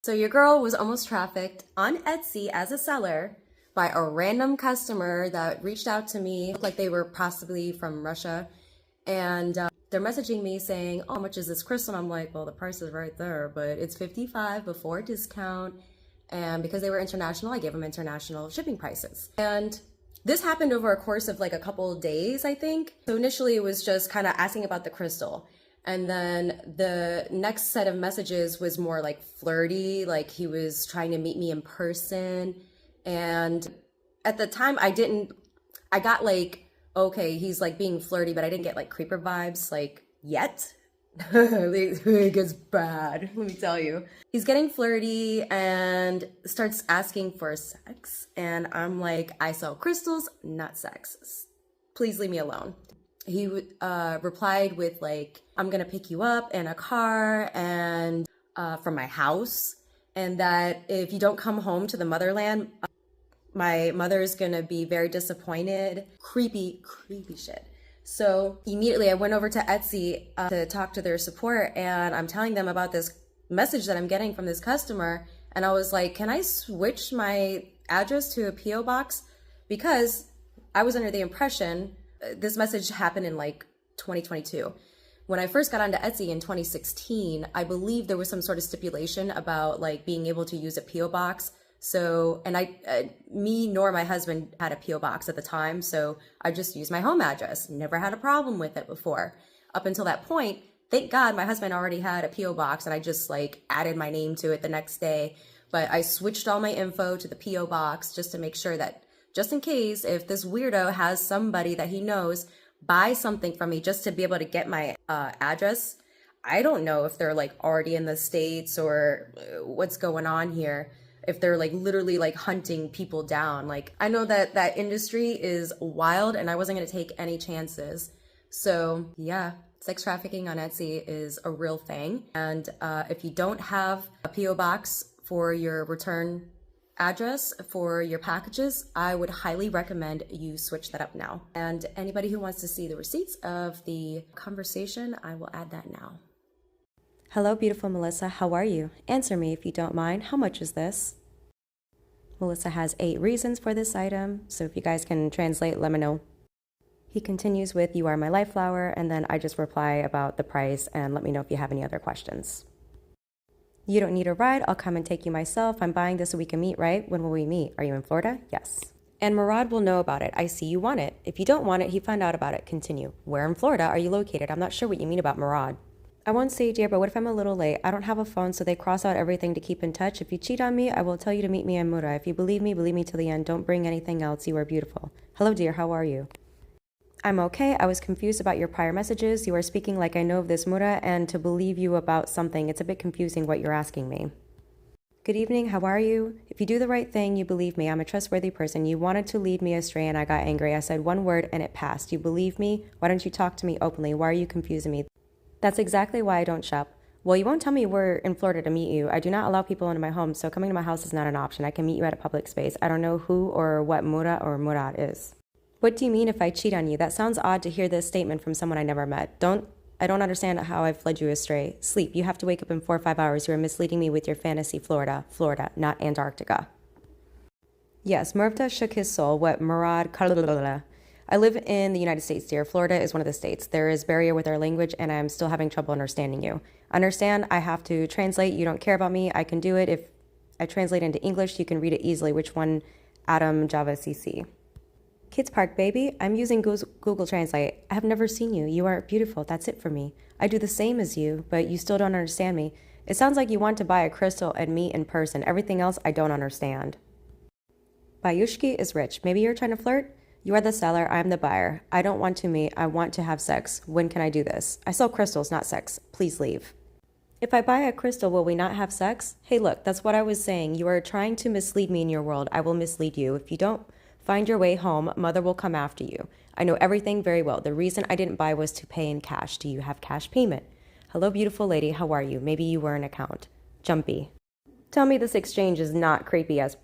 So your girl was almost trafficked on Etsy as a seller by a random customer that reached out to me, looked like they were possibly from Russia, and they're messaging me saying, "Oh, how much is this crystal?" And I'm like, "Well, the price is right there, but it's 55 before discount." And because they were international, I gave them international shipping prices. And this happened over a course of like a couple of days, I think. So initially it was just kind of asking about the crystal. And then the next set of messages was more like flirty, like he was trying to meet me in person. And at the time I got like, okay, he's like being flirty, but I didn't get like creeper vibes like yet. It gets bad, let me tell you. He's getting flirty and starts asking for sex. And I'm like, I sell crystals, not sex. Please leave me alone. He replied with like, I'm gonna pick you up in a car and from my house. And that if you don't come home to the motherland, my mother's gonna be very disappointed. Creepy, creepy shit. So immediately I went over to Etsy to talk to their support, and I'm telling them about this message that I'm getting from this customer. And I was like, can I switch my address to a PO box? Because I was under the impression this message happened in like 2022. When I first got onto Etsy in 2016, I believe there was some sort of stipulation about like being able to use a PO box. So, and me nor my husband had a PO box at the time, so I just used my home address. Never had a problem with it before. Up until that point, thank God my husband already had a PO box, and I just like added my name to it the next day. But I switched all my info to the PO box just to make sure that, just in case if this weirdo has somebody that he knows buy something from me just to be able to get my address. I don't know if they're like already in the States or what's going on here. If they're like literally like hunting people down. Like I know that that industry is wild and I wasn't gonna take any chances. So yeah, sex trafficking on Etsy is a real thing. And if you don't have a PO box for your return address for your packages, I would highly recommend you switch that up now. And anybody who wants to see the receipts of the conversation, I will add that now. Hello, beautiful Melissa. How are you? Answer me if you don't mind. How much is this? Melissa has 8 reasons for this item, so if you guys can translate, let me know. He continues with, "You are my life flower," and then I just reply about the price and let me know if you have any other questions. "You don't need a ride. I'll come and take you myself. I'm buying this so we can meet, right? When will we meet? Are you in Florida?" "Yes." "And Murad will know about it. I see you want it. If you don't want it, he found out about it." Continue. "Where in Florida are you located? I'm not sure what you mean about Murad." "I won't say, dear, but what if I'm a little late? I don't have a phone, so they cross out everything to keep in touch. If you cheat on me, I will tell you to meet me in Mura. If you believe me till the end. Don't bring anything else. You are beautiful." "Hello, dear. How are you?" "I'm okay. I was confused about your prior messages. You are speaking like I know of this Mura, and to believe you about something. It's a bit confusing what you're asking me." "Good evening. How are you? If you do the right thing, you believe me. I'm a trustworthy person. You wanted to lead me astray, and I got angry. I said one word, and it passed. You believe me? Why don't you talk to me openly? Why are you confusing me?" "That's exactly why I don't shop." "Well, you won't tell me we're in Florida to meet you. I do not allow people into my home, so coming to my house is not an option. I can meet you at a public space. I don't know who or what Mura or Murad is." "What do you mean if I cheat on you? That sounds odd to hear this statement from someone I never met. I don't understand how I've led you astray. Sleep. You have to wake up in 4 or 5 hours. You are misleading me with your fantasy Florida, not Antarctica." Yes, Murvta shook his soul. What Murad... "I live in the United States, dear. Florida is one of the states. There is barrier with our language, and I'm still having trouble understanding you. Understand, I have to translate. You don't care about me. I can do it. If I translate into English, you can read it easily. Which one? Adam, Java, CC. "Kids Park, baby. I'm using Google Translate. I have never seen you. You are beautiful. That's it for me. I do the same as you, but you still don't understand me. It sounds like you want to buy a crystal and meet in person. Everything else I don't understand." "Bayushki is rich. Maybe you're trying to flirt? You are the seller. I am the buyer. I don't want to meet. I want to have sex. When can I do this? I sell crystals, not sex. Please leave." "If I buy a crystal, will we not have sex?" "Hey, look, that's what I was saying. You are trying to mislead me in your world. I will mislead you. If you don't find your way home, mother will come after you. I know everything very well. The reason I didn't buy was to pay in cash. Do you have cash payment?" "Hello, beautiful lady. How are you? Maybe you were an account." Jumpy. "Tell me this exchange is not creepy as